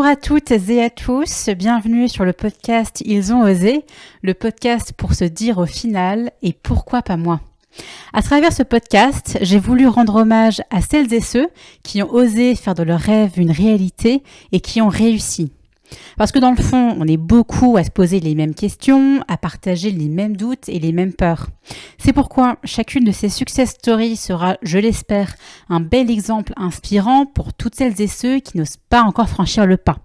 Bonjour à toutes et à tous, bienvenue sur le podcast Ils ont osé, le podcast pour se dire au final et pourquoi pas moi. À travers ce podcast, j'ai voulu rendre hommage à celles et ceux qui ont osé faire de leur rêve une réalité et qui ont réussi. Parce que dans le fond, on est beaucoup à se poser les mêmes questions, à partager les mêmes doutes et les mêmes peurs. C'est pourquoi chacune de ces success stories sera, je l'espère, un bel exemple inspirant pour toutes celles et ceux qui n'osent pas encore franchir le pas.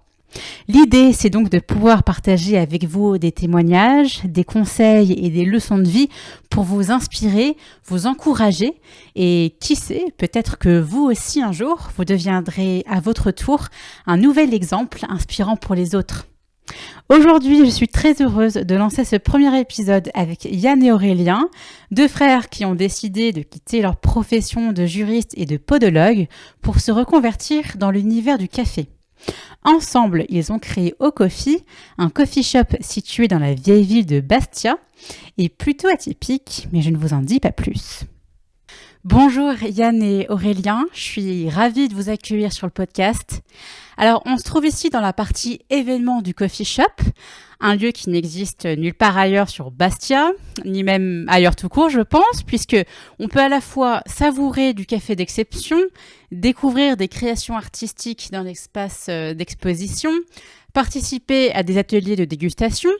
L'idée, c'est donc de pouvoir partager avec vous des témoignages, des conseils et des leçons de vie pour vous inspirer, vous encourager et qui sait, peut-être que vous aussi un jour, vous deviendrez à votre tour un nouvel exemple inspirant pour les autres. Aujourd'hui, je suis très heureuse de lancer ce premier épisode avec Yann et Aurélien, deux frères qui ont décidé de quitter leur profession de juriste et de podologue pour se reconvertir dans l'univers du café. Ensemble, ils ont créé Au-Coffee, un coffee shop situé dans la vieille ville de Bastia, et plutôt atypique, mais je ne vous en dis pas plus. Bonjour Yann et Aurélien, je suis ravie de vous accueillir sur le podcast. Alors, on se trouve ici dans la partie événements du coffee shop, un lieu qui n'existe nulle part ailleurs sur Bastia, ni même ailleurs tout court, je pense, puisque on peut à la fois savourer du café d'exception, découvrir des créations artistiques dans l'espace d'exposition, participer à des ateliers de dégustation.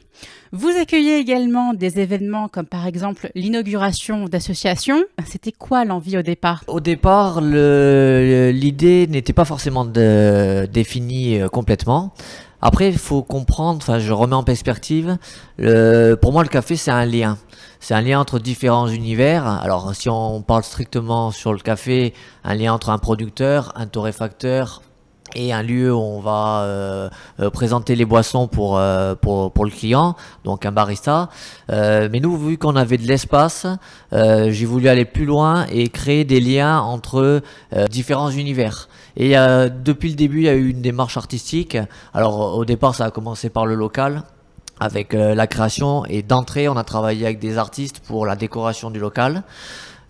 Vous accueillez également des événements comme par exemple l'inauguration d'associations. C'était quoi l'envie au départ ? Au départ, l'idée n'était pas forcément définie complètement. Après, il faut comprendre, je remets en perspective, pour moi le café c'est un lien. C'est un lien entre différents univers. Alors si on parle strictement sur le café, un lien entre un producteur, un torréfacteur, et un lieu où on va présenter les boissons pour le client, donc un barista. Mais nous, vu qu'on avait de l'espace, j'ai voulu aller plus loin et créer des liens entre différents univers. Et depuis le début, il y a eu une démarche artistique. Alors au départ, ça a commencé par le local, avec la création, et d'entrée, on a travaillé avec des artistes pour la décoration du local.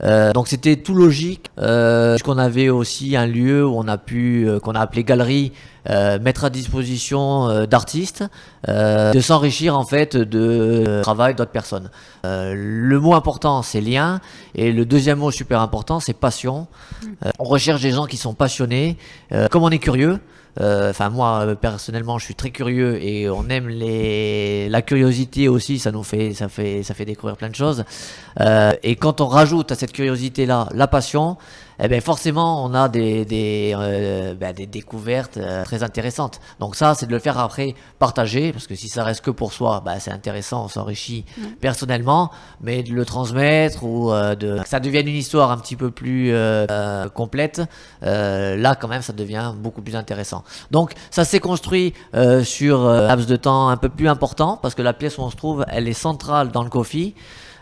Donc c'était tout logique, puisqu'on avait aussi un lieu où on a pu, qu'on a appelé galerie, mettre à disposition d'artistes, de s'enrichir en fait de travail d'autres personnes. Le mot important c'est lien, et le deuxième mot super important c'est passion. On recherche des gens qui sont passionnés, comme on est curieux. Moi personnellement je suis très curieux et on aime la curiosité aussi, ça fait découvrir plein de choses, et quand on rajoute à cette curiosité là la passion, forcément on a des découvertes très intéressantes. Donc ça c'est de le faire après partager, parce que si ça reste que pour soi, c'est intéressant, on s'enrichit personnellement, mais de le transmettre ou que ça devienne une histoire un petit peu plus complète, là quand même ça devient beaucoup plus intéressant. Donc ça s'est construit sur un laps de temps un peu plus important, parce que la pièce où on se trouve elle est centrale dans le coffee,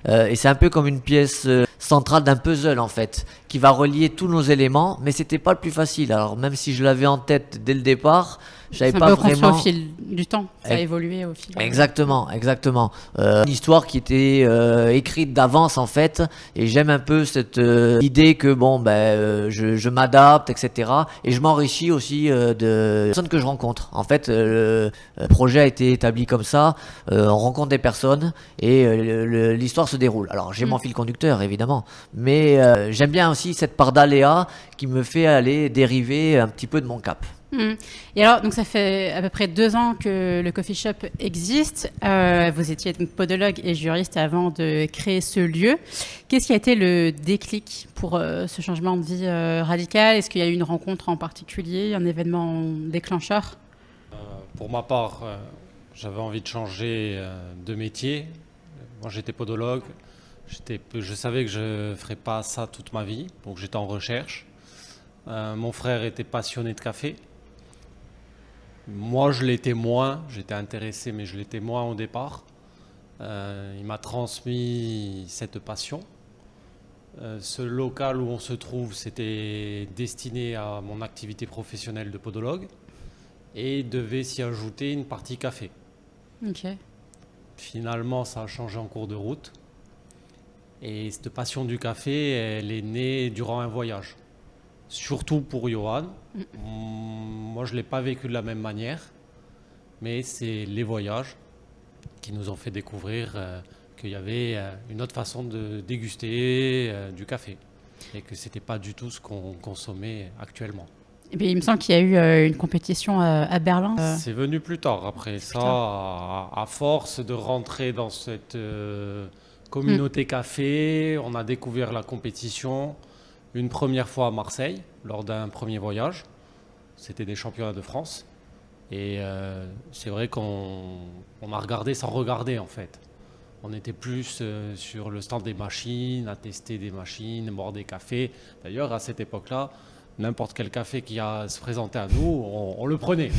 et c'est un peu comme une pièce centrale d'un puzzle en fait, qui va relier tous nos éléments, mais c'était pas le plus facile. Alors même si je l'avais en tête dès le départ, je savais pas vraiment. Au fil du temps, ça a évolué au fil. Exactement. Une histoire qui était écrite d'avance en fait, et j'aime un peu cette idée que je m'adapte, etc. Et je m'enrichis aussi de personnes que je rencontre. En fait, le projet a été établi comme ça. On rencontre des personnes et l'histoire se déroule. Alors j'ai mon fil conducteur évidemment, mais j'aime bien aussi cette part d'aléa qui me fait aller dériver un petit peu de mon cap. Et alors, donc ça fait à peu près 2 ans que le coffee shop existe. Vous étiez donc podologue et juriste avant de créer ce lieu. Qu'est-ce qui a été le déclic pour ce changement de vie radical ? Est-ce qu'il y a eu une rencontre en particulier, un événement déclencheur ? Pour ma part, j'avais envie de changer de métier. Moi, j'étais podologue. Je savais que je ne ferais pas ça toute ma vie, donc j'étais en recherche. Mon frère était passionné de café. Moi, je l'étais moins. J'étais intéressé, mais je l'étais moins au départ. Il m'a transmis cette passion. Ce local où on se trouve, c'était destiné à mon activité professionnelle de podologue et devait s'y ajouter une partie café. Okay. Finalement, ça a changé en cours de route. Et cette passion du café, elle est née durant un voyage. Surtout pour Johan. Moi, je ne l'ai pas vécu de la même manière. mais c'est les voyages qui nous ont fait découvrir qu'il y avait une autre façon de déguster du café et que c'était pas du tout ce qu'on consommait actuellement. Et bien, il me semble qu'il y a eu une compétition à Berlin. C'est venu plus tard. Après ça, à force de rentrer dans cette communauté café, on a découvert la compétition une première fois à Marseille, lors d'un premier voyage. C'était des championnats de France. Et c'est vrai qu'on a regardé sans regarder, en fait. On était plus sur le stand des machines, à tester des machines, boire des cafés. D'ailleurs, à cette époque-là, n'importe quel café qui se présentait à nous, on le prenait.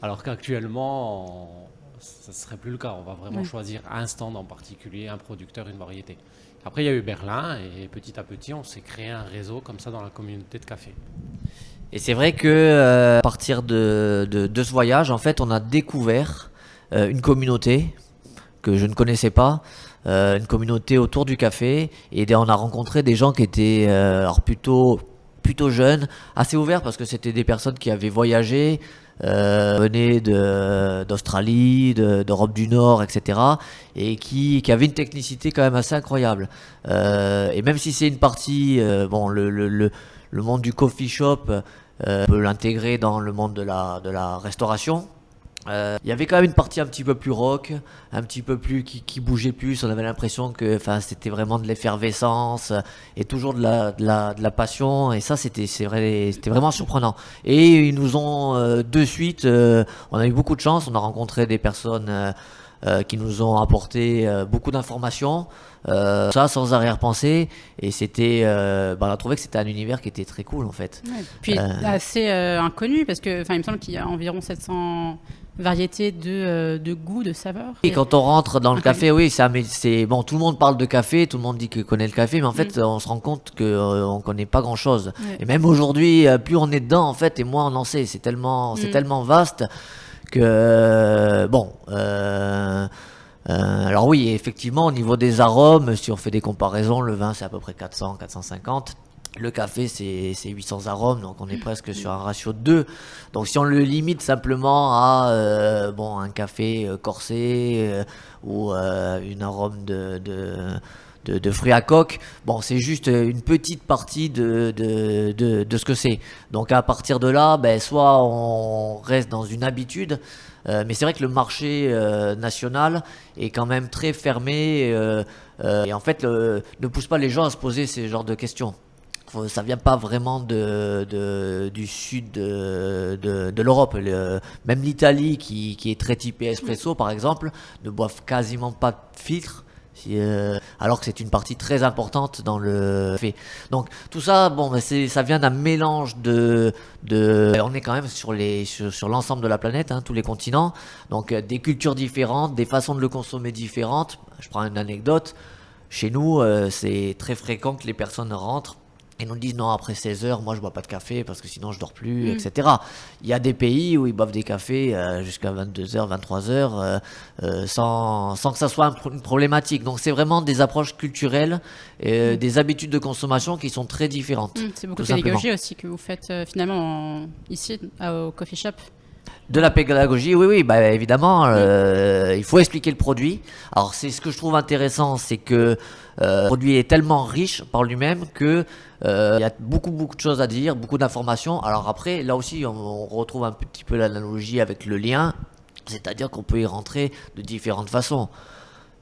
Alors qu'actuellement, ça ne serait plus le cas. On va vraiment choisir un stand en particulier, un producteur, une variété. Après, il y a eu Berlin et petit à petit, on s'est créé un réseau comme ça dans la communauté de café. Et c'est vrai que à partir de ce voyage, en fait, on a découvert une communauté que je ne connaissais pas, une communauté autour du café, et on a rencontré des gens qui étaient alors plutôt jeunes, assez ouverts parce que c'était des personnes qui avaient voyagé, venaient d'Australie, d'Europe du Nord, etc. et qui avaient une technicité quand même assez incroyable. Et même si c'est une partie, bon, le monde du coffee shop, on peut l'intégrer dans le monde de la restauration. Il y avait quand même une partie un petit peu plus rock, un petit peu plus qui bougeait plus. On avait l'impression que, c'était vraiment de l'effervescence et toujours de la passion. Et ça, c'était vraiment surprenant. Et ils nous ont de suite, on a eu beaucoup de chance. On a rencontré des personnes qui nous ont apporté beaucoup d'informations. Ça sans arrière-pensée, et c'était on a trouvé que c'était un univers qui était très cool en fait. Ouais. Puis assez inconnu parce que il me semble qu'il y a environ 700 variétés de goûts, de saveurs. Et quand on rentre dans le café, oui, c'est bon, tout le monde parle de café, tout le monde dit qu'il connaît le café, mais en fait on se rend compte qu'on connaît pas grand chose. Et même aujourd'hui, plus on est dedans en fait, et moins on en sait. C'est tellement vaste que bon. Alors oui, effectivement, au niveau des arômes, si on fait des comparaisons, le vin c'est à peu près 400, 450. Le café c'est 800 arômes, donc on est presque sur un ratio de 2. Donc si on le limite simplement à un café corsé ou une arôme de fruits à coque, bon, c'est juste une petite partie de ce que c'est. Donc à partir de là, soit on reste dans une habitude, mais c'est vrai que le marché national est quand même très fermé et en fait ne pousse pas les gens à se poser ces genres de questions. Ça vient pas vraiment du sud de l'Europe. Même l'Italie, qui est très typée espresso par exemple, ne boivent quasiment pas de filtre. Alors que c'est une partie très importante dans le café. Donc tout ça, ça vient d'un mélange on est quand même sur l'ensemble de la planète, tous les continents. Donc des cultures différentes, des façons de le consommer différentes. Je prends une anecdote. Chez nous, c'est très fréquent que les personnes rentrent et nous disent non, après 16 heures, moi je bois pas de café parce que sinon je dors plus, etc. Il y a des pays où ils boivent des cafés jusqu'à 22h, 23h sans que ça soit une problématique. Donc c'est vraiment des approches culturelles, des habitudes de consommation qui sont très différentes. C'est beaucoup de pédagogie aussi que vous faites finalement ici au coffee shop. De la pédagogie, oui, évidemment, il faut expliquer le produit. Alors c'est ce que je trouve intéressant, c'est que le produit est tellement riche par lui-même que il y a beaucoup de choses à dire, beaucoup d'informations. Alors après, là aussi, on retrouve un petit peu l'analogie avec le lien, c'est-à-dire qu'on peut y rentrer de différentes façons.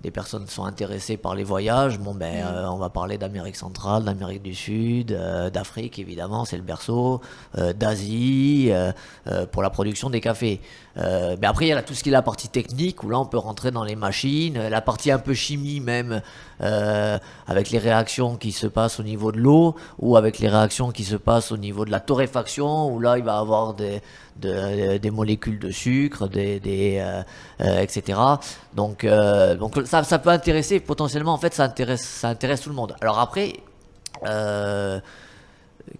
Des personnes sont intéressées par les voyages, on va parler d'Amérique centrale, d'Amérique du Sud, d'Afrique évidemment, c'est le berceau, d'Asie, pour la production des cafés. Mais après il y a tout ce qui est la partie technique, où là on peut rentrer dans les machines, la partie un peu chimie même, avec les réactions qui se passent au niveau de l'eau, ou avec les réactions qui se passent au niveau de la torréfaction, où là il va y avoir des molécules de sucre, etc. Donc ça peut intéresser potentiellement, en fait ça intéresse tout le monde. Alors après,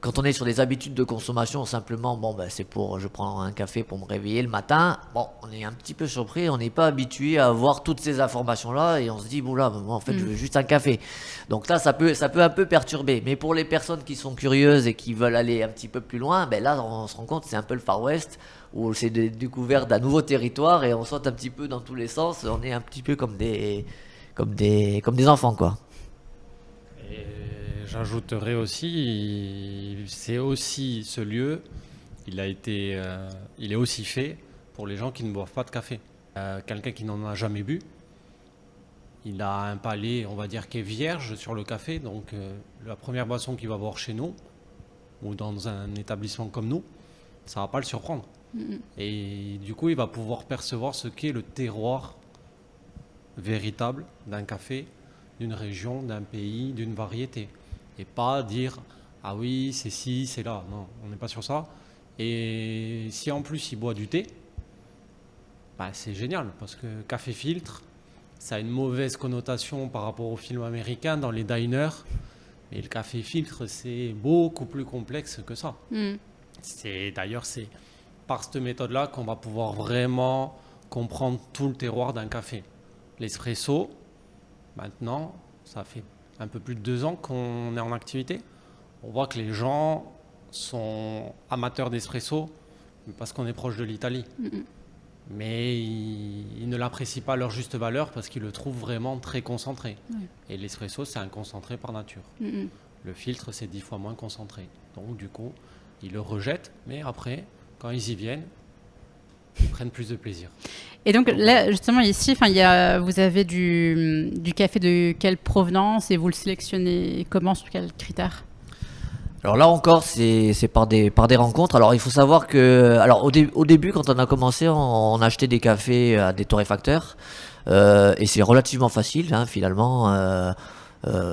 quand on est sur des habitudes de consommation, simplement, je prends un café pour me réveiller le matin, on est un petit peu surpris, on n'est pas habitué à avoir toutes ces informations-là, et on se dit, moi en fait je veux juste un café. Donc là, ça peut un peu perturber. Mais pour les personnes qui sont curieuses et qui veulent aller un petit peu plus loin, là on se rend compte, c'est un peu le Far West, où c'est découvert d'un nouveau territoire et on saute un petit peu dans tous les sens. On est un petit peu comme des enfants, quoi. Et j'ajouterais aussi, c'est aussi ce lieu, il est aussi fait pour les gens qui ne boivent pas de café. Quelqu'un qui n'en a jamais bu, il a un palais, on va dire, qui est vierge sur le café. Donc la première boisson qu'il va boire chez nous, ou dans un établissement comme nous, ça ne va pas le surprendre. Et du coup, il va pouvoir percevoir ce qu'est le terroir véritable d'un café, d'une région, d'un pays, d'une variété. Et pas dire ah oui, c'est ci, c'est là. Non, on n'est pas sur ça. Et si en plus il boit du thé, bah, c'est génial parce que café filtre, ça a une mauvaise connotation par rapport au film américain dans les diners. Mais le café filtre, c'est beaucoup plus complexe que ça. D'ailleurs, c'est par cette méthode-là qu'on va pouvoir vraiment comprendre tout le terroir d'un café. L'espresso, maintenant, ça fait un peu plus de 2 ans qu'on est en activité. On voit que les gens sont amateurs d'espresso parce qu'on est proche de l'Italie. Mais ils ne l'apprécient pas à leur juste valeur parce qu'ils le trouvent vraiment très concentré. Et l'espresso, c'est un concentré par nature. Le filtre, c'est 10 fois moins concentré. Donc, du coup, ils le rejettent, mais après, quand ils y viennent, ils prennent plus de plaisir. Et donc là, justement, ici, vous avez du café de quelle provenance et vous le sélectionnez comment, sur quels critères? Alors là encore, c'est par des rencontres. Alors il faut savoir que, alors au début, quand on a commencé, on achetait des cafés à des torréfacteurs et c'est relativement facile, hein, finalement.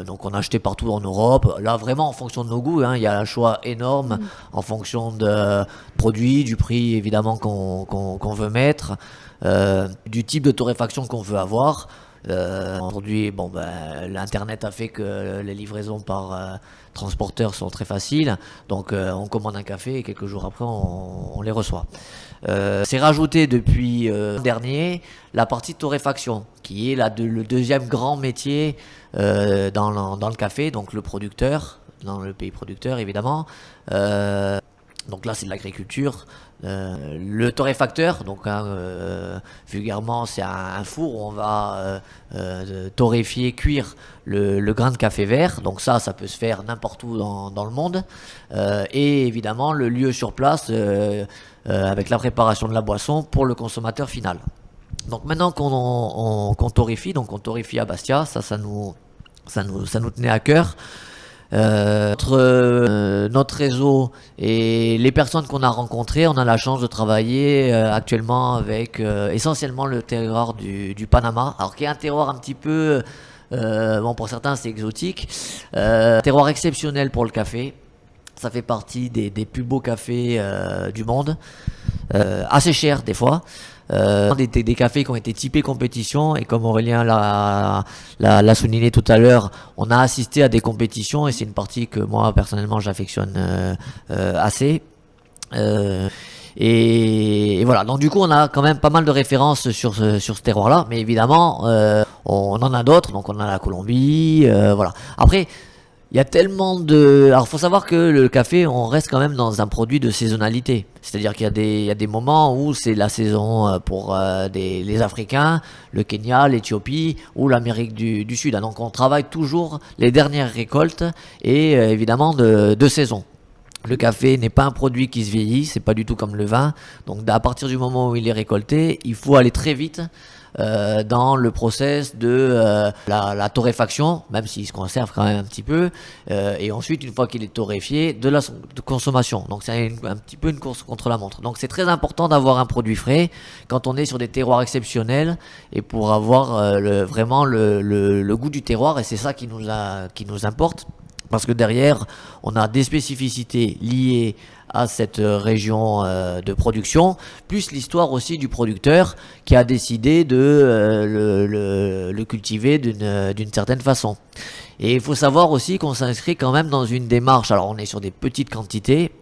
Donc on a acheté partout en Europe. Là vraiment en fonction de nos goûts, hein, il y a un choix énorme en fonction de produits, du prix évidemment qu'on veut mettre, du type de torréfaction qu'on veut avoir. Aujourd'hui, l'internet a fait que les livraisons par transporteurs sont très faciles, donc on commande un café et quelques jours après on les reçoit. C'est rajouté depuis dernier la partie torréfaction, qui est le deuxième grand métier dans le café, donc le producteur, dans le pays producteur évidemment. Donc là c'est de l'agriculture. Le torréfacteur, donc vulgairement c'est un four où on va torréfier, cuire le grain de café vert. Donc ça peut se faire n'importe où dans le monde. Et évidemment le lieu sur place avec la préparation de la boisson pour le consommateur final. Donc maintenant qu'on torréfie, donc on torréfie à Bastia, ça nous tenait à cœur. Notre réseau et les personnes qu'on a rencontrées, on a la chance de travailler actuellement avec essentiellement le terroir du Panama, alors qui est un terroir un petit peu, pour certains c'est exotique, terroir exceptionnel pour le café. Ça fait partie des plus beaux cafés du monde, assez cher des fois. Des cafés qui ont été typés compétition, et comme Aurélien l'a souligné tout à l'heure, on a assisté à des compétitions et c'est une partie que moi personnellement j'affectionne assez. Et voilà, donc du coup on a quand même pas mal de références sur ce terroir-là, mais évidemment on en a d'autres, donc on a la Colombie, voilà. Après, il y a tellement de... Alors, faut savoir que le café, on reste quand même dans un produit de saisonnalité. C'est-à-dire qu'il y a des moments où c'est la saison pour les Africains, le Kenya, l'Éthiopie ou l'Amérique du Sud. Donc, on travaille toujours les dernières récoltes et évidemment de saison. Le café n'est pas un produit qui se vieillit, c'est pas du tout comme le vin. Donc, à partir du moment où il est récolté, il faut aller très vite dans le process de la torréfaction, même s'il se conserve quand même un petit peu, et ensuite une fois qu'il est torréfié, de consommation. Donc c'est un petit peu une course contre la montre. Donc c'est très important d'avoir un produit frais quand on est sur des terroirs exceptionnels et pour avoir vraiment le goût du terroir, et c'est ça qui nous importe. Parce que derrière, on a des spécificités liées à cette région de production, plus l'histoire aussi du producteur qui a décidé de le cultiver d'une certaine façon. Et il faut savoir aussi qu'on s'inscrit quand même dans une démarche. Alors on est sur des petites quantités,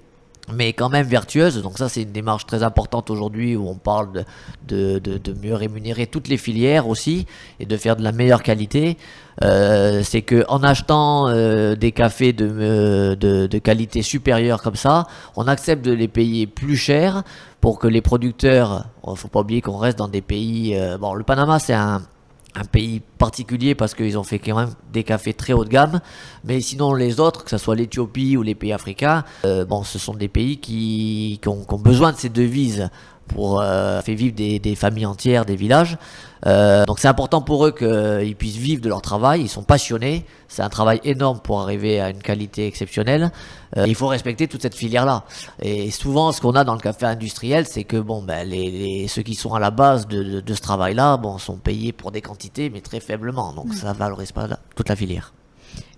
mais quand même vertueuse. Donc ça, c'est une démarche très importante aujourd'hui où on parle de mieux rémunérer toutes les filières aussi et de faire de la meilleure qualité. C'est que en achetant des cafés de qualité supérieure comme ça, on accepte de les payer plus cher pour que les producteurs, faut pas oublier qu'on reste dans des pays, bon, le Panama c'est un pays particulier parce qu'ils ont fait quand même des cafés très haut de gamme, mais sinon les autres, que ce soit l'Éthiopie ou les pays africains, bon, ce sont des pays qui ont besoin de ces devises pour faire vivre des familles entières, des villages. Donc c'est important pour eux qu'ils puissent vivre de leur travail, ils sont passionnés, c'est un travail énorme pour arriver à une qualité exceptionnelle. Il faut respecter toute cette filière-là. Et souvent, ce qu'on a dans le café industriel, c'est que bon, ben, ceux qui sont à la base de ce travail-là, bon, sont payés pour des quantités, mais très faiblement. Donc ça valorise pas toute la filière.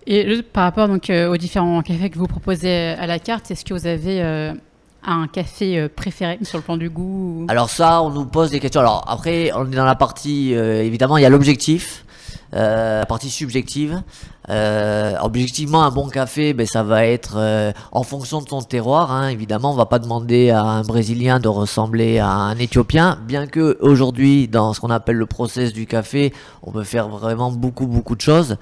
Et juste par rapport donc, aux différents cafés que vous proposez à la carte, est-ce que vous avez un café préféré sur le plan du goût ou... Alors ça, on nous pose des questions. Alors après, on est dans la partie, évidemment, il y a l'objectif, la partie subjective. Objectivement, un bon café, ben, ça va être en fonction de son terroir. Hein, évidemment, on va pas demander à un Brésilien de ressembler à un Éthiopien, bien que aujourd'hui, dans ce qu'on appelle le process du café, on peut faire vraiment beaucoup de choses.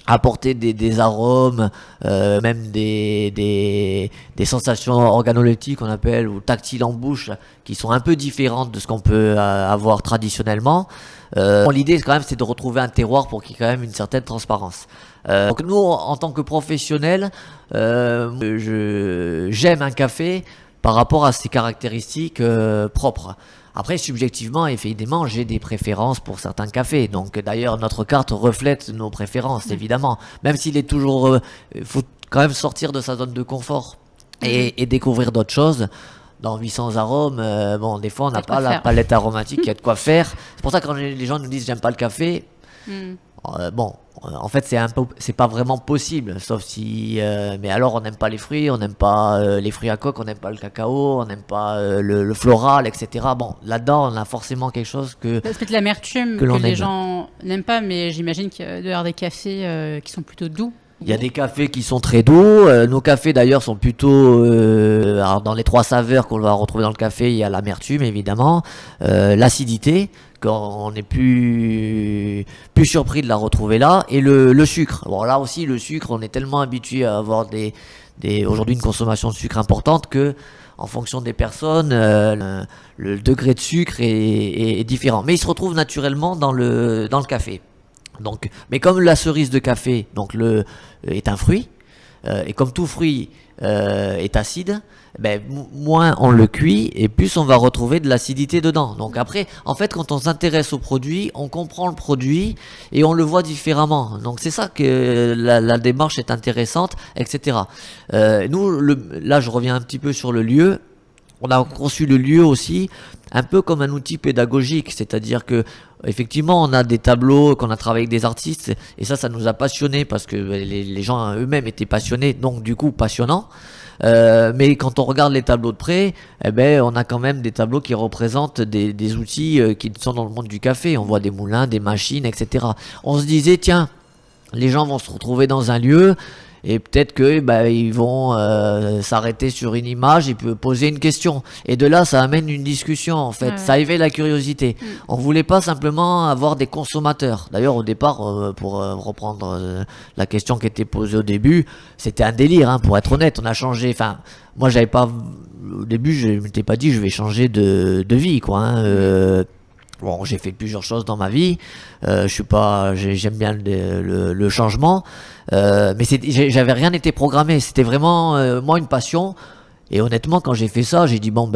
Apporter des arômes, même des sensations organoleptiques qu'on appelle ou tactiles en bouche qui sont un peu différentes de ce qu'on peut avoir traditionnellement. L'idée quand même c'est de retrouver un terroir pour qu'il y ait quand même une certaine transparence. Donc nous en tant que professionnels, j'aime un café par rapport à ses caractéristiques propres. Après, subjectivement, évidemment, j'ai des préférences pour certains cafés. Donc, d'ailleurs, notre carte reflète nos préférences, évidemment. Même s'il est toujours... faut quand même sortir de sa zone de confort et découvrir d'autres choses. Dans 800 arômes, bon, des fois, on n'a pas la palette aromatique, il y a de quoi faire. C'est pour ça que quand les gens nous disent « j'aime pas le café bon, en fait, c'est pas vraiment possible, sauf si... mais alors, on n'aime pas les fruits, on n'aime pas les fruits à coque, on n'aime pas le cacao, on n'aime pas le floral, etc. Bon, là-dedans, on a forcément quelque chose que... C'est peut-être l'amertume que les gens n'aiment pas, mais j'imagine qu'il doit y avoir des cafés qui sont plutôt doux. Il y a des cafés qui sont très doux. Nos cafés d'ailleurs sont plutôt... alors dans les 3 saveurs qu'on va retrouver dans le café, il y a l'amertume évidemment, l'acidité, quand on est plus surpris de la retrouver là, et le sucre. Bon là aussi le sucre, on est tellement habitué à avoir aujourd'hui une consommation de sucre importante que en fonction des personnes, le degré de sucre est différent. Mais il se retrouve naturellement dans le café. Donc, mais comme la cerise de café est un fruit, et comme tout fruit est acide, ben, moins on le cuit et plus on va retrouver de l'acidité dedans. Donc après, en fait, quand on s'intéresse au produit, on comprend le produit et on le voit différemment. Donc c'est ça que la démarche est intéressante, etc. Nous, là, je reviens un petit peu sur le lieu. On a conçu le lieu aussi un peu comme un outil pédagogique, c'est-à-dire que effectivement on a des tableaux qu'on a travaillé avec des artistes et ça nous a passionnés parce que les gens eux-mêmes étaient passionnés, donc du coup passionnant. Mais quand on regarde les tableaux de près, eh ben, on a quand même des tableaux qui représentent des outils qui sont dans le monde du café. On voit des moulins, des machines, etc. On se disait tiens, les gens vont se retrouver dans un lieu. Et peut-être que ils vont s'arrêter sur une image et poser une question. Et de là, ça amène une discussion en fait. Ouais. Ça éveille la curiosité. On voulait pas simplement avoir des consommateurs. D'ailleurs, au départ, pour reprendre la question qui était posée au début, c'était un délire. Hein, pour être honnête, on a changé. Enfin, moi, j'avais pas. Au début, je m'étais pas dit je vais changer de vie, quoi. Hein, bon, j'ai fait plusieurs choses dans ma vie. J'aime bien le changement. Mais j'avais rien été programmé. C'était vraiment moi une passion. Et honnêtement, quand j'ai fait ça, j'ai dit bon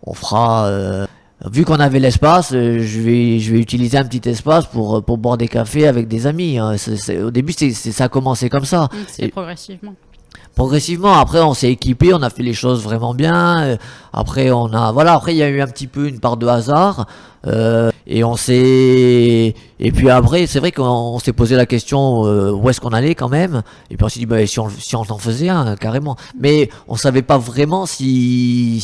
on fera. Vu qu'on avait l'espace, je vais utiliser un petit espace pour boire des cafés avec des amis. Hein. Au début, ça a commencé comme ça. C'est progressivement. Progressivement, après on s'est équipé, on a fait les choses vraiment bien. Après il y a eu un petit peu une part de hasard. Et et puis après, c'est vrai qu'on s'est posé la question où est-ce qu'on allait quand même. Et puis on s'est dit, bah, si on en faisait un, carrément. Mais on savait pas vraiment si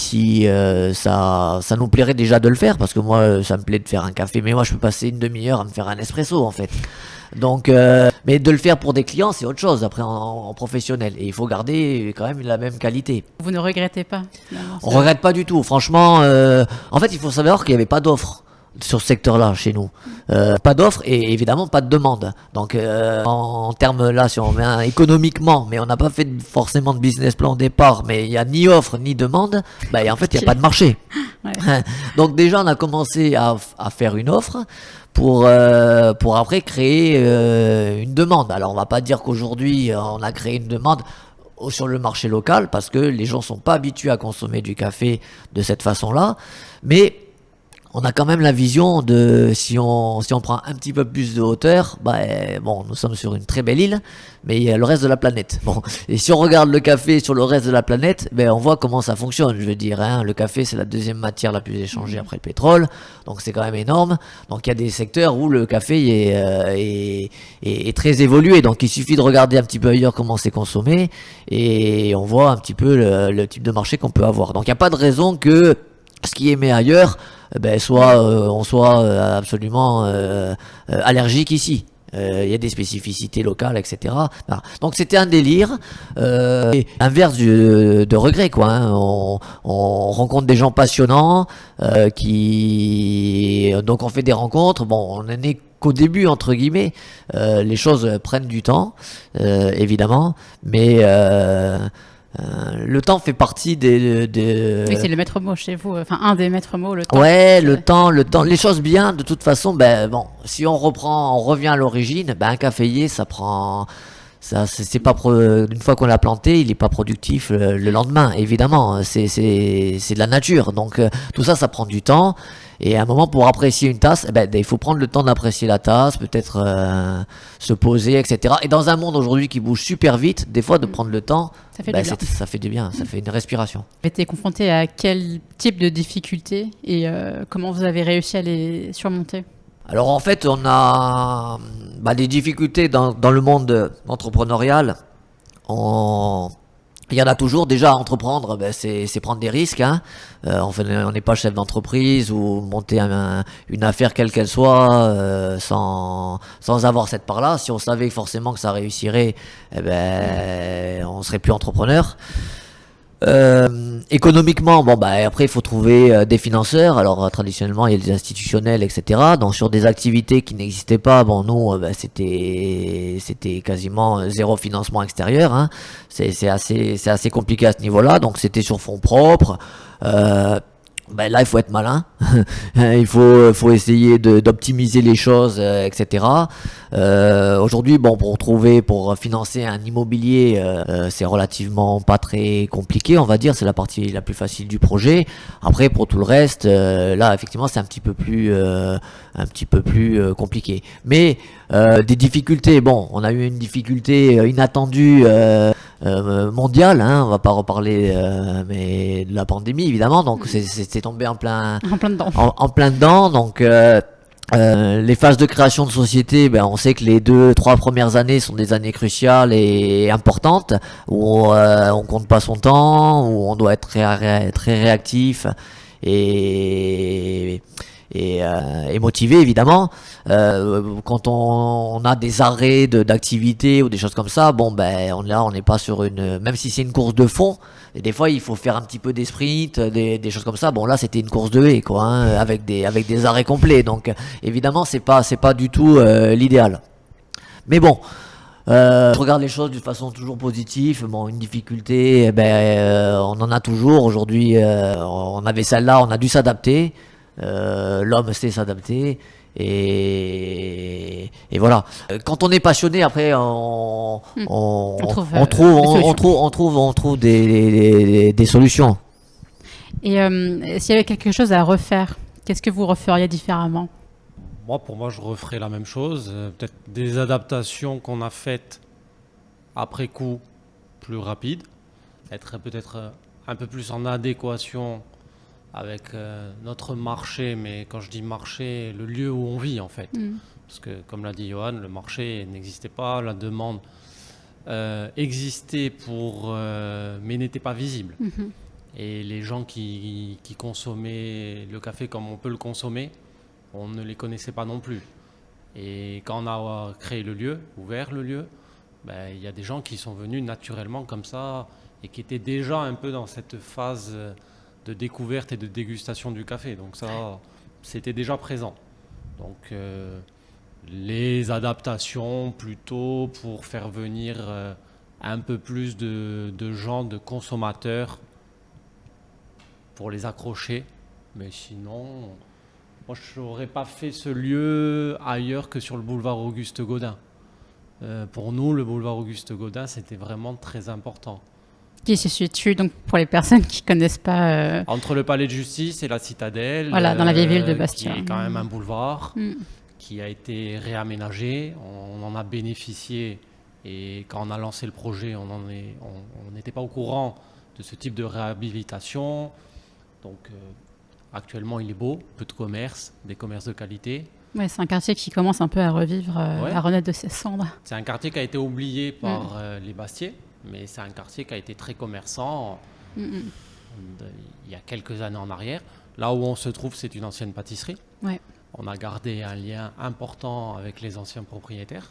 ça nous plairait déjà de le faire, parce que moi, ça me plaît de faire un café, mais moi, je peux passer une demi-heure à me faire un espresso en fait. Donc, mais de le faire pour des clients, c'est autre chose après en professionnel. Et il faut garder quand même la même qualité. Vous ne regrettez pas finalement, On regrette pas du tout. Franchement, en fait, il faut savoir qu'il n'y avait pas d'offre sur ce secteur-là chez nous. Pas d'offre et évidemment pas de demande. Donc, en termes là, si on met économiquement, mais on n'a pas fait forcément de business plan au départ, mais il n'y a ni offre ni demande, bah, en fait, il n'y a pas de marché. Ouais. Donc déjà, on a commencé à faire une offre pour après créer une demande. Alors, on va pas dire qu'aujourd'hui, on a créé une demande sur le marché local, parce que les gens sont pas habitués à consommer du café de cette façon-là, mais on a quand même la vision de si on prend un petit peu plus de hauteur, bah, bon, nous sommes sur une très belle île, mais il y a le reste de la planète. Bon, et si on regarde le café sur le reste de la planète, ben on voit comment ça fonctionne. Je veux dire, hein, le café c'est la deuxième matière la plus échangée après le pétrole, donc c'est quand même énorme. Donc il y a des secteurs où le café est très évolué. Donc il suffit de regarder un petit peu ailleurs comment c'est consommé et on voit un petit peu le type de marché qu'on peut avoir. Donc il n'y a pas de raison que ce qui est mis ailleurs, on soit absolument allergique ici. Il y a des spécificités locales, etc. Voilà. Donc c'était un délire, inverse de regret, quoi. Hein. On rencontre des gens passionnants, donc on fait des rencontres. Bon, on n'en est qu'au début entre guillemets. Les choses prennent du temps, évidemment, mais le temps fait partie Oui, c'est le maître mot chez vous, enfin un des maîtres mots, le temps. Ouais, le temps, les choses bien, de toute façon, si on revient à l'origine, un caféier, ça prend, c'est pas, une fois qu'on l'a planté, il est pas productif le lendemain, évidemment, c'est de la nature, donc tout ça, ça prend du temps. Et à un moment, pour apprécier une tasse, il faut prendre le temps d'apprécier la tasse, peut-être se poser, etc. Et dans un monde aujourd'hui qui bouge super vite, des fois de prendre le temps, ça fait du bien. ça fait du bien, ça fait une respiration. Vous avez été confronté à quel type de difficultés et comment vous avez réussi à les surmonter? Alors en fait, on a des difficultés dans le monde entrepreneurial. Il y en a toujours. Déjà, entreprendre, c'est prendre des risques. Hein. On n'est pas chef d'entreprise ou monter une affaire quelle qu'elle soit sans avoir cette part-là. Si on savait forcément que ça réussirait, on serait plus entrepreneur. Économiquement, après il faut trouver des financeurs. Alors traditionnellement il y a des institutionnels, etc. Donc sur des activités qui n'existaient pas, nous c'était quasiment zéro financement extérieur. Hein. C'est assez compliqué à ce niveau-là. Donc c'était sur fonds propres. Là il faut être malin. Il faut essayer d'optimiser les choses, etc. Aujourd'hui, pour financer un immobilier, c'est relativement pas très compliqué, on va dire. C'est la partie la plus facile du projet. Après, pour tout le reste, là, effectivement, c'est un petit peu plus compliqué. Mais des difficultés. Bon, on a eu une difficulté inattendue. Mondiale, hein, on va pas reparler mais de la pandémie évidemment, donc c'est tombé en plein dedans. En plein dedans, donc les phases de création de société, on sait que les 2-3 premières années sont des années cruciales et importantes où on compte pas son temps, où on doit être très réactif et motivé évidemment. Quand on a des arrêts d'activité ou des choses comme ça, on n'est pas sur même si c'est une course de fond, et des fois il faut faire un petit peu des sprints, des choses comme ça. Là c'était une course de haie, quoi, hein, avec des arrêts complets, donc évidemment c'est pas du tout l'idéal. Mais bon, je regarde les choses d'une façon toujours positive. Une difficulté, on en a toujours. Aujourd'hui, on avait celle-là, on a dû s'adapter. L'homme sait s'adapter et voilà. Quand on est passionné, après on trouve des solutions. Et s'il y avait quelque chose à refaire, qu'est-ce que vous referiez différemment? Pour moi, je referais la même chose. Peut-être des adaptations qu'on a faites après coup plus rapides, être peut-être un peu plus en adéquation avec notre marché, mais quand je dis marché, le lieu où on vit en fait. Parce que comme l'a dit Johan, le marché n'existait pas, la demande existait mais n'était pas visible. Et les gens qui consommaient le café comme on peut le consommer, on ne les connaissait pas non plus. Et quand on a créé le lieu, ouvert le lieu, il y a des gens qui sont venus naturellement comme ça et qui étaient déjà un peu dans cette phase de découverte et de dégustation du café. Donc ça, c'était déjà présent. Donc les adaptations plutôt pour faire venir un peu plus de gens, de consommateurs, pour les accrocher. Mais sinon, moi je n'aurais pas fait ce lieu ailleurs que sur le boulevard Auguste Gaudin. Pour nous, le boulevard Auguste Gaudin, c'était vraiment très important. Qui se situe, donc pour les personnes qui ne connaissent pas... Entre le palais de justice et la citadelle. Voilà, dans la vieille ville de Bastia. Qui est quand même un boulevard qui a été réaménagé. On en a bénéficié. Et quand on a lancé le projet, on n'était pas au courant de ce type de réhabilitation. Donc actuellement, il est beau, peu de commerces, des commerces de qualité. Ouais, c'est un quartier qui commence un peu à revivre, à renaître de ses cendres. C'est un quartier qui a été oublié par les Bastiais, mais c'est un quartier qui a été très commerçant il y a quelques années en arrière. Là où on se trouve, c'est une ancienne pâtisserie. Ouais. On a gardé un lien important avec les anciens propriétaires.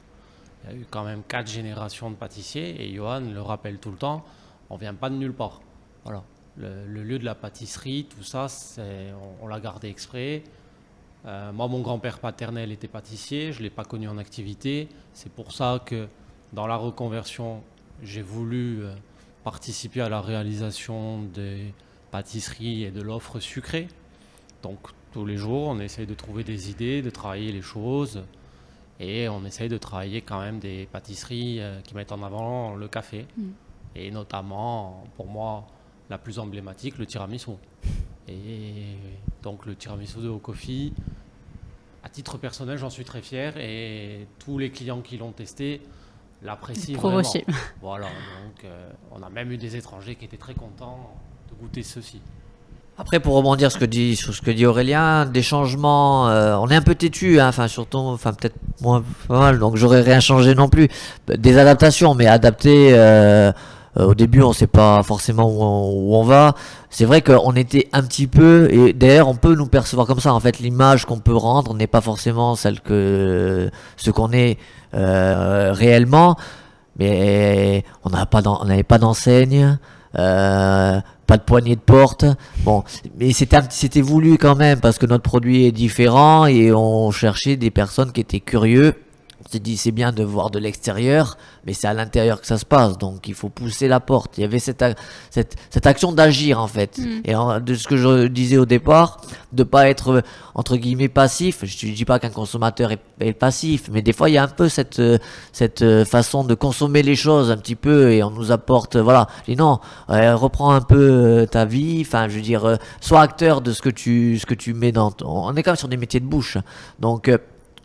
Il y a eu quand même 4 générations de pâtissiers, et Johan le rappelle tout le temps, on ne vient pas de nulle part. Voilà. Le lieu de la pâtisserie, tout ça, on l'a gardé exprès. Moi, mon grand-père paternel était pâtissier, je ne l'ai pas connu en activité. C'est pour ça que dans la reconversion, j'ai voulu participer à la réalisation des pâtisseries et de l'offre sucrée. Donc tous les jours, on essaye de trouver des idées, de travailler les choses. Et on essaye de travailler quand même des pâtisseries qui mettent en avant le café. Et notamment, pour moi, la plus emblématique, le tiramisu. Et donc le tiramisu de Okofi, à titre personnel, j'en suis très fier, et tous les clients qui l'ont testé l'apprécient vraiment. Aussi. Voilà, donc on a même eu des étrangers qui étaient très contents de goûter ceci. Après, pour rebondir sur ce que dit Aurélien, des changements, on est un peu têtu, hein, surtout, peut-être moins pas mal, donc j'aurais rien changé non plus. Des adaptations, mais adapter. Au début, on ne sait pas forcément où on va. C'est vrai qu'on était un petit peu, et d'ailleurs, on peut nous percevoir comme ça. En fait, l'image qu'on peut rendre n'est pas forcément ce qu'on est réellement. Mais on n'avait pas d'enseigne, pas de poignée de porte. Bon, mais c'était voulu quand même parce que notre produit est différent et on cherchait des personnes qui étaient curieux. On s'est dit, c'est bien de voir de l'extérieur, mais c'est à l'intérieur que ça se passe, donc il faut pousser la porte. Il y avait cette action d'agir, en fait. Et de ce que je disais au départ, de pas être, entre guillemets, passif. Je ne dis pas qu'un consommateur est passif, mais des fois, il y a un peu cette façon de consommer les choses un petit peu, et on nous apporte, voilà. Je dis non, reprends un peu ta vie, sois acteur de ce que tu mets on est quand même sur des métiers de bouche. Donc,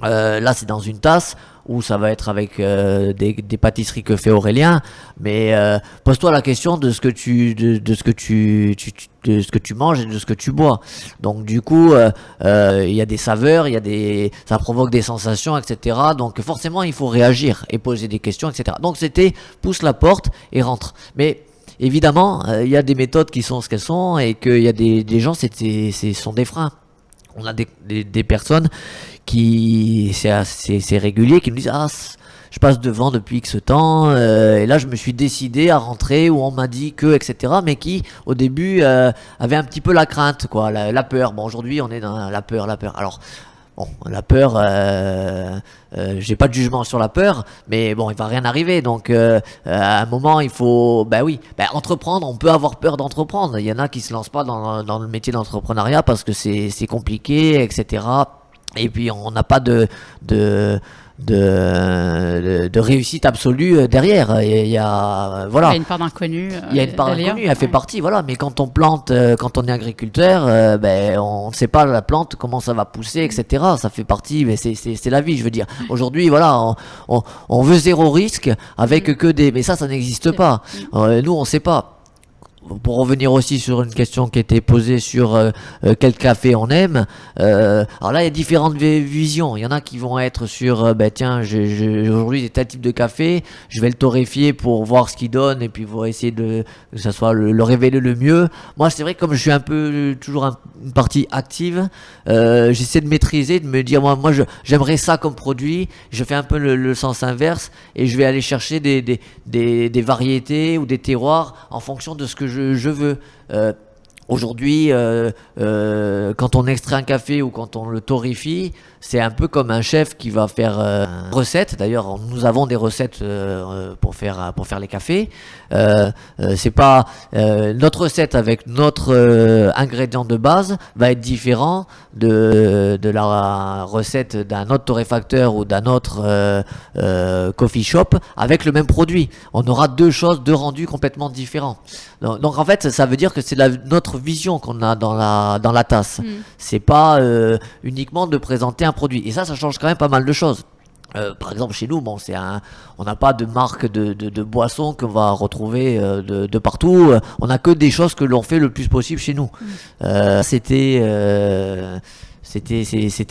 là, c'est dans une tasse où ça va être avec des pâtisseries que fait Aurélien, mais pose-toi la question de ce que tu manges et de ce que tu bois. Donc du coup, il y a des saveurs, ça provoque des sensations, etc. Donc forcément, il faut réagir et poser des questions, etc. Donc c'était pousse la porte et rentre. Mais évidemment, il y a des méthodes qui sont ce qu'elles sont, et qu'il y a des gens, ce sont des freins. On a des personnes c'est régulier, qui nous disent je passe devant depuis X temps, et là je me suis décidé à rentrer, ou on m'a dit que, etc. Mais qui au début avaient un petit peu la crainte, quoi, la peur. Bon, aujourd'hui on est dans la peur. Alors bon, la peur, j'ai pas de jugement sur la peur, mais bon, il va rien arriver. Donc à un moment, il faut, entreprendre. On peut avoir peur d'entreprendre. Il y en a qui se lancent pas dans le métier d'entrepreneuriat parce que c'est compliqué, etc. Et puis on n'a pas de réussite absolue derrière. Il y a voilà. Il y a une part d'inconnu. Il y a une part d'inconnu, elle fait partie, voilà. Mais quand on plante, quand on est agriculteur, on ne sait pas la plante comment ça va pousser, etc. Ça fait partie, mais c'est la vie, je veux dire. Aujourd'hui, voilà, on veut zéro risque avec que des, mais ça n'existe pas. Nous, on ne sait pas. pour revenir aussi sur une question qui était posée sur quel café on aime, alors là il y a différentes visions. Il y en a qui vont être sur tiens, aujourd'hui j'ai tel type de café, je vais le torréfier pour voir ce qu'il donne et puis pour essayer de que ça soit le révéler le mieux. Moi c'est vrai que comme je suis un peu toujours une partie active, j'essaie de maîtriser, de me dire j'aimerais ça comme produit. Je fais un peu le sens inverse et je vais aller chercher des variétés ou des terroirs en fonction de ce que je veux. Aujourd'hui, quand on extrait un café ou quand on le torréfie, c'est un peu comme un chef qui va faire une recette. D'ailleurs, nous avons des recettes pour faire les cafés. C'est pas notre recette avec notre ingrédient de base va être différent de la recette d'un autre torréfacteur ou d'un autre coffee shop avec le même produit. On aura deux rendus complètement différents. Donc en fait, ça veut dire que c'est notre vision qu'on a dans la tasse. C'est pas uniquement de présenter un produit. Et ça change quand même pas mal de choses. Par exemple, chez nous, on n'a pas de marque de boissons qu'on va retrouver de partout. On n'a que des choses que l'on fait le plus possible chez nous. C'était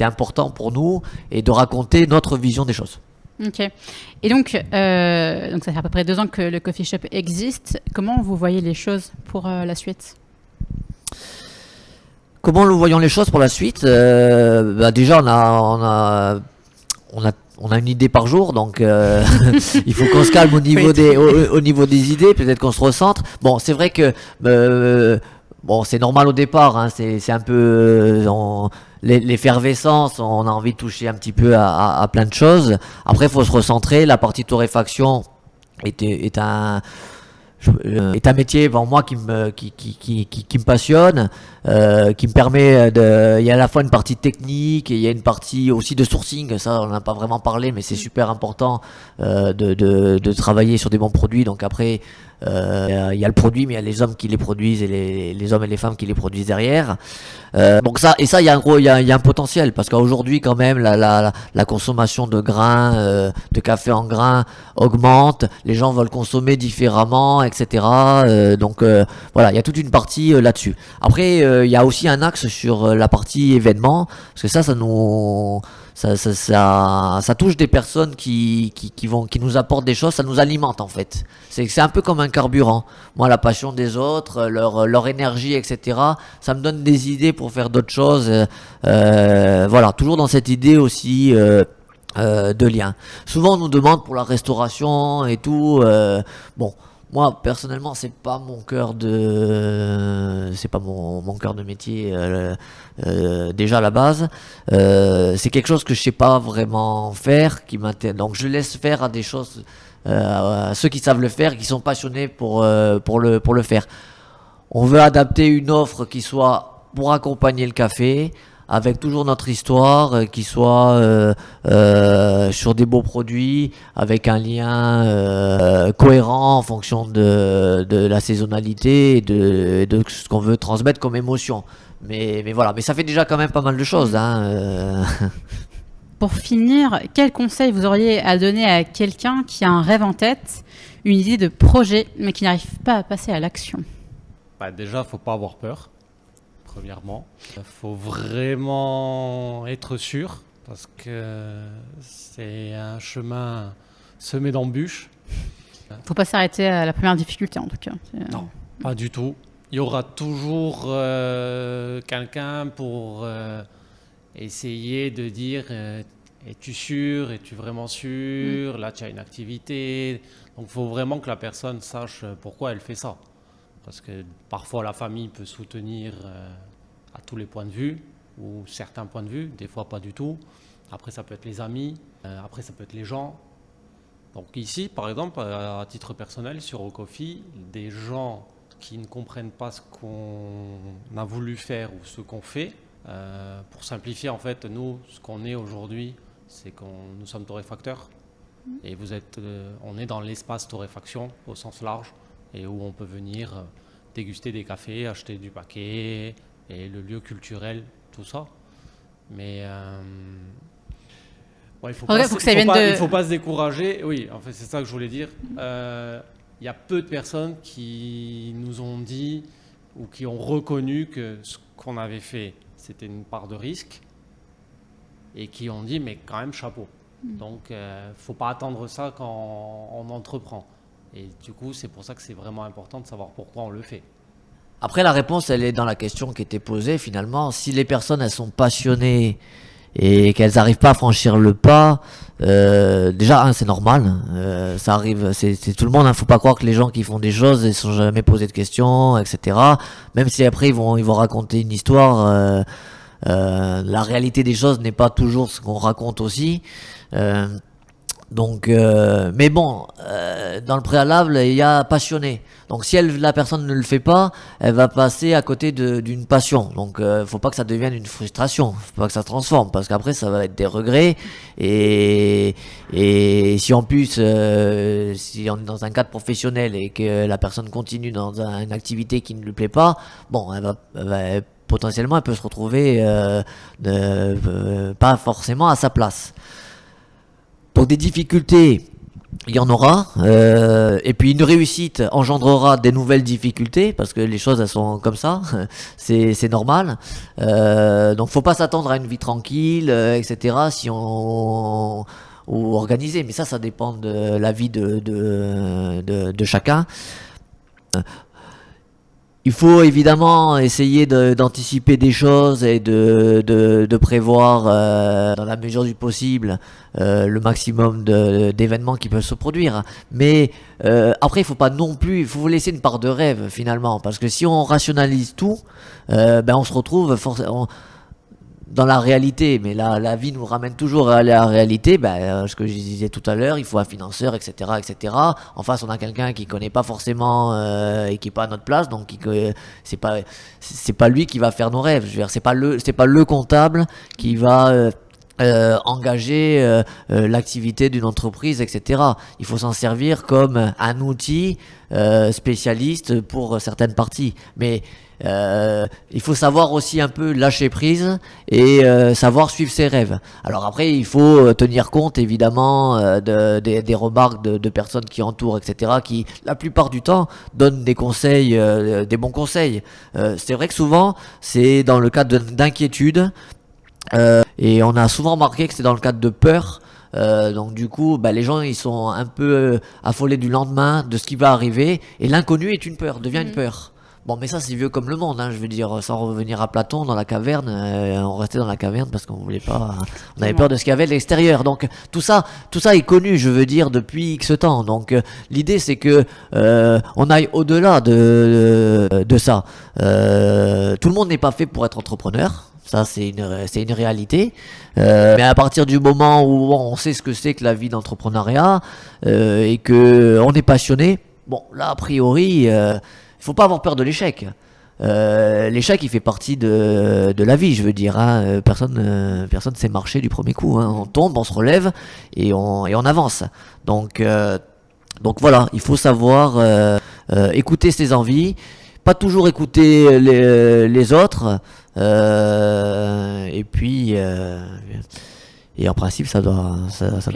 important pour nous et de raconter notre vision des choses. Ok. Et donc ça fait à peu près 2 ans que le coffee shop existe. Comment vous voyez les choses pour la suite ? Comment nous voyons les choses pour la suite ? Déjà, on a une idée par jour, donc il faut qu'on se calme au niveau des idées. Peut-être qu'on se recentre. Bon, c'est vrai que c'est normal au départ. Hein, c'est un peu l'effervescence. On a envie de toucher un petit peu à plein de choses. Après, il faut se recentrer. La partie torréfaction est un métier pour moi qui me passionne, qui me permet il y a à la fois une partie technique et il y a une partie aussi de sourcing. Ça on n'a pas vraiment parlé, mais c'est super important de travailler sur des bons produits. Donc après il y a le produit, mais il y a les hommes qui les produisent et les hommes et les femmes qui les produisent derrière. Donc ça, il y a un potentiel parce qu'aujourd'hui quand même la consommation de grains, de café en grains augmente. Les gens veulent consommer différemment, etc. Donc voilà, il y a toute une partie là-dessus. Après, il y a aussi un axe sur la partie événements parce que ça touche des personnes qui nous apportent des choses, ça nous alimente en fait. C'est un peu comme un carburant. Moi, la passion des autres, leur énergie, etc. Ça me donne des idées pour faire d'autres choses. Voilà, toujours dans cette idée aussi de lien. Souvent, on nous demande pour la restauration et tout. Moi personnellement, c'est pas mon cœur de métier déjà à la base. C'est quelque chose que je sais pas vraiment faire, qui m'intéresse. Donc je laisse faire à des choses à ceux qui savent le faire, qui sont passionnés pour le faire. On veut adapter une offre qui soit pour accompagner le café, avec toujours notre histoire, qui soit sur des beaux produits, avec un lien cohérent en fonction de la saisonnalité et de ce qu'on veut transmettre comme émotion. Mais voilà, mais ça fait déjà quand même pas mal de choses. Hein. Pour finir, quel conseil vous auriez à donner à quelqu'un qui a un rêve en tête, une idée de projet, mais qui n'arrive pas à passer à l'action ? Déjà, il ne faut pas avoir peur. Premièrement, il faut vraiment être sûr parce que c'est un chemin semé d'embûches. Il ne faut pas s'arrêter à la première difficulté en tout cas. Non, pas du tout. Il y aura toujours quelqu'un pour essayer de dire es-tu sûr, es-tu vraiment sûr, là tu as une activité. Donc il faut vraiment que la personne sache pourquoi elle fait ça. Parce que parfois la famille peut soutenir à tous les points de vue, ou certains points de vue, des fois pas du tout. Après ça peut être les amis, après ça peut être les gens. Donc ici, par exemple, à titre personnel, sur Ocoffee, des gens qui ne comprennent pas ce qu'on a voulu faire ou ce qu'on fait, pour simplifier en fait, nous, ce qu'on est aujourd'hui, c'est que nous sommes torréfacteurs. Et on est dans l'espace torréfaction au sens large, et où on peut venir déguster des cafés, acheter du paquet, et le lieu culturel, tout ça. Mais il ne faut pas se décourager. Oui, en fait, c'est ça que je voulais dire. il y a peu de personnes qui nous ont dit ou qui ont reconnu que ce qu'on avait fait, c'était une part de risque et qui ont dit, mais quand même, chapeau. Donc, il ne faut pas attendre ça quand on entreprend. Et du coup, c'est pour ça que c'est vraiment important de savoir pourquoi on le fait. Après, la réponse, elle est dans la question qui était posée finalement. Si les personnes, elles sont passionnées et qu'elles n'arrivent pas à franchir le pas, déjà, c'est normal. Ça arrive, c'est tout le monde. Faut pas croire que les gens qui font des choses, ils sont jamais posés de questions, etc. Même si après ils vont raconter une histoire. La réalité des choses n'est pas toujours ce qu'on raconte aussi. Mais bon, dans le préalable, il y a passionné. Donc si la personne ne le fait pas, elle va passer à côté d'une passion. Donc faut pas que ça devienne une frustration, faut pas que ça se transforme, parce qu'après ça va être des regrets. Et si en plus, si on est dans un cadre professionnel et que la personne continue dans une activité qui ne lui plaît pas, bon, potentiellement elle peut se retrouver pas forcément à sa place. Donc des difficultés, il y en aura, et puis une réussite engendrera des nouvelles difficultés, parce que les choses elles sont comme ça, c'est normal. Donc faut pas s'attendre à une vie tranquille, etc. si on ou organisée, mais ça dépend de la vie de chacun. Il faut évidemment essayer d'anticiper des choses et de prévoir dans la mesure du possible le maximum d'événements qui peuvent se produire. Mais après, il faut pas non plus, il faut laisser une part de rêve finalement, parce que si on rationalise tout, on se retrouve forcément dans la réalité, mais la vie nous ramène toujours à la réalité. Ce que je disais tout à l'heure, il faut un financeur, etc., etc. En face, on a quelqu'un qui connaît pas forcément et qui est pas à notre place, donc c'est pas lui qui va faire nos rêves. Je veux dire, c'est pas le comptable qui va engager l'activité d'une entreprise, etc. Il faut s'en servir comme un outil spécialiste pour certaines parties, mais il faut savoir aussi un peu lâcher prise et savoir suivre ses rêves. Alors après, il faut tenir compte évidemment des remarques de personnes qui entourent, etc., qui la plupart du temps donnent des conseils, des bons conseils. C'est vrai que souvent c'est dans le cadre d'inquiétude, et on a souvent remarqué que c'est dans le cadre de peur. Donc du coup, les gens ils sont un peu affolés du lendemain, de ce qui va arriver, et l'inconnu est une peur, devient une peur. Bon, mais ça c'est vieux comme le monde, je veux dire, sans revenir à Platon, dans la caverne, on restait dans la caverne parce qu'on voulait pas, on avait peur de ce qu'il y avait de l'extérieur. Donc tout ça est connu, je veux dire, depuis X temps. Donc l'idée c'est que on aille au-delà de ça. Tout le monde n'est pas fait pour être entrepreneur. Ça, c'est une réalité. Mais à partir du moment où on sait ce que c'est que la vie d'entrepreneuriat et que on est passionné, bon, là, a priori, il faut pas avoir peur de l'échec. L'échec, il fait partie de la vie, je veux dire. Personne sait marcher du premier coup. On tombe, on se relève et on avance. Donc voilà, il faut savoir écouter ses envies, pas toujours écouter les autres. Et puis et en principe ça doit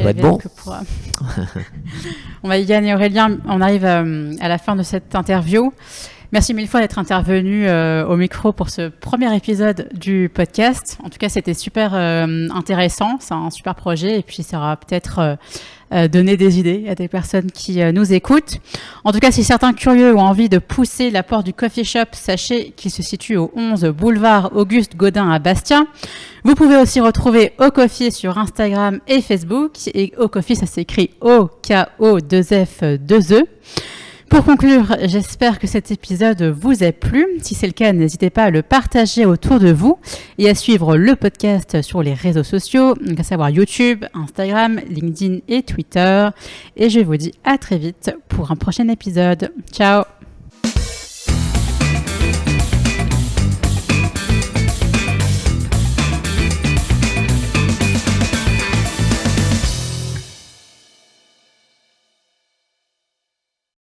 être bon. Yann et Aurélien, on arrive à la fin de cette interview. Merci mille fois d'être intervenu au micro pour ce premier épisode du podcast. En tout cas, c'était super intéressant. C'est un super projet et puis ça aura peut-être donné des idées à des personnes qui nous écoutent. En tout cas, si certains curieux ont envie de pousser la porte du coffee shop, sachez qu'il se situe au 11 boulevard Auguste Gaudin à Bastia. Vous pouvez aussi retrouver Au Coffee sur Instagram et Facebook. Et Au Coffee, ça s'écrit O-K-O-2-F-2-E. Pour conclure, j'espère que cet épisode vous a plu. Si c'est le cas, n'hésitez pas à le partager autour de vous et à suivre le podcast sur les réseaux sociaux, à savoir YouTube, Instagram, LinkedIn et Twitter. Et je vous dis à très vite pour un prochain épisode. Ciao!